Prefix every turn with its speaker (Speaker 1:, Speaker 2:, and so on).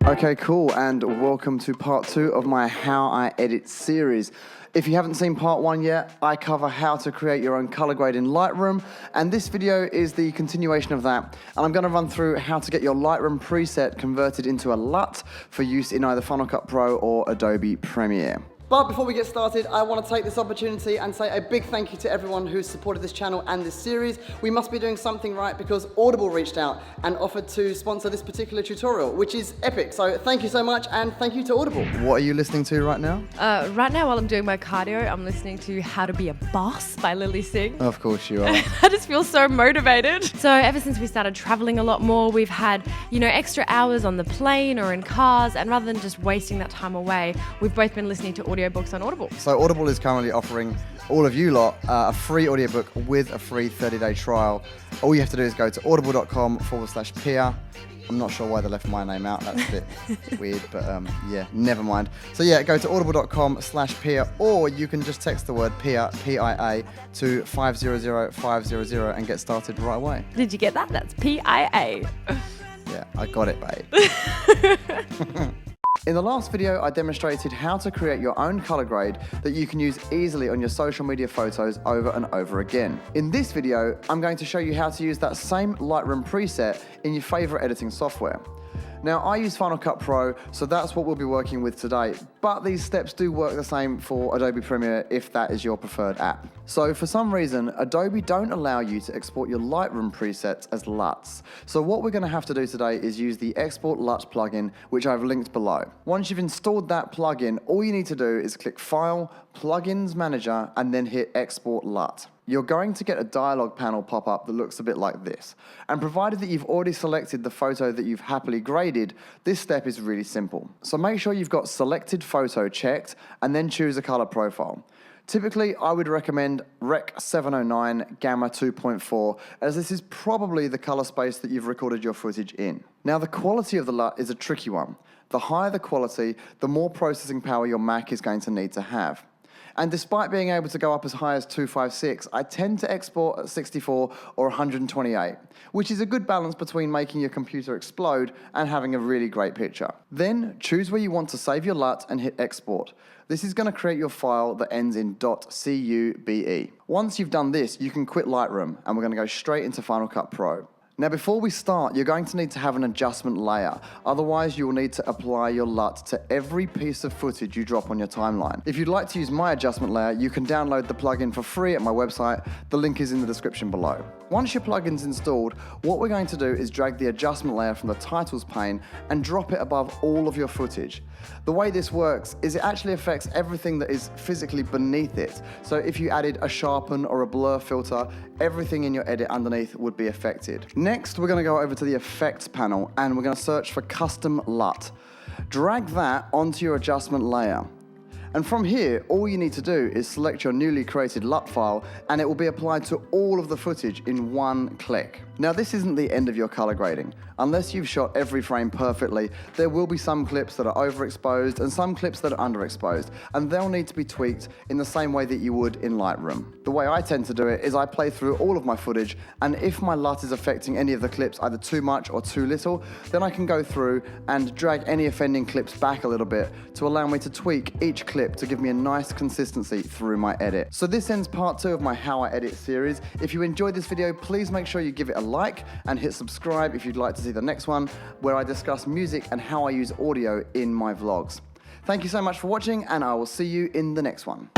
Speaker 1: Okay, cool, and welcome to part 2 of my How I Edit series. If you haven't seen part 1 yet, I cover how to create your own color grade in Lightroom, and this video is the continuation of that. And I'm gonna run through how to get your Lightroom preset converted into a LUT for use in either Final Cut Pro or Adobe Premiere. But before we get started, I want to take this opportunity and say a big thank you to everyone who's supported this channel and this series. We must be doing something right because Audible reached out and offered to sponsor this particular tutorial, which is epic. So thank you so much, and thank you to Audible. What are you listening to right now?
Speaker 2: Right now, while I'm doing my cardio, I'm listening to How to Be a Boss by Lily Singh.
Speaker 1: Of course you are.
Speaker 2: I just feel so motivated. So ever since we started traveling a lot more, we've had, extra hours on the plane or in cars, and rather than just wasting that time away, we've both been listening to audiobooks on Audible.
Speaker 1: So Audible is currently offering all of you lot a free audiobook with a free 30-day trial. All you have to do is go to audible.com/Pia. I'm not sure why they left my name out. That's a bit weird, but yeah, never mind. So yeah, go to audible.com/Pia, or you can just text the word Pia, P-I-A, to 500-500 and get started right away.
Speaker 2: Did you get that? That's P-I-A.
Speaker 1: Yeah, I got it, babe. In the last video, I demonstrated how to create your own color grade that you can use easily on your social media photos over and over again. In this video, I'm going to show you how to use that same Lightroom preset in your favorite editing software. Now, I use Final Cut Pro, so that's what we'll be working with today, but these steps do work the same for Adobe Premiere if that is your preferred app. So for some reason, Adobe don't allow you to export your Lightroom presets as LUTs. So what we're gonna have to do today is use the Export LUT plugin, which I've linked below. Once you've installed that plugin, all you need to do is click File, Plugins Manager, and then hit Export LUT. You're going to get a dialog panel pop up that looks a bit like this. And provided that you've already selected the photo that you've happily graded, this step is really simple. So make sure you've got selected photo checked and then choose a color profile. Typically, I would recommend Rec 709 Gamma 2.4, as this is probably the color space that you've recorded your footage in. Now, the quality of the LUT is a tricky one. The higher the quality, the more processing power your Mac is going to need to have. And despite being able to go up as high as 256, I tend to export at 64 or 128, which is a good balance between making your computer explode and having a really great picture. Then choose where you want to save your LUT and hit export. This is going to create your file that ends in .cube. Once you've done this, you can quit Lightroom, and we're going to go straight into Final Cut Pro. Now, before we start, you're going to need to have an adjustment layer. Otherwise, you will need to apply your LUT to every piece of footage you drop on your timeline. If you'd like to use my adjustment layer, you can download the plugin for free at my website. The link is in the description below. Once your plugin's installed, what we're going to do is drag the adjustment layer from the titles pane and drop it above all of your footage. The way this works is it actually affects everything that is physically beneath it. So if you added a sharpen or a blur filter, everything in your edit underneath would be affected. Next, we're going to go over to the effects panel and we're going to search for custom LUT. Drag that onto your adjustment layer. And from here, all you need to do is select your newly created LUT file and it will be applied to all of the footage in one click. Now, this isn't the end of your color grading. Unless you've shot every frame perfectly, there will be some clips that are overexposed and some clips that are underexposed, and they'll need to be tweaked in the same way that you would in Lightroom. The way I tend to do it is I play through all of my footage, and if my LUT is affecting any of the clips either too much or too little, then I can go through and drag any offending clips back a little bit to allow me to tweak each clip to give me a nice consistency through my edit. So this ends part 2 of my How I Edit series. If you enjoyed this video, please make sure you give it a like and hit subscribe if you'd like to see the next one, where I discuss music and how I use audio in my vlogs. Thank you so much for watching, and I will see you in the next one.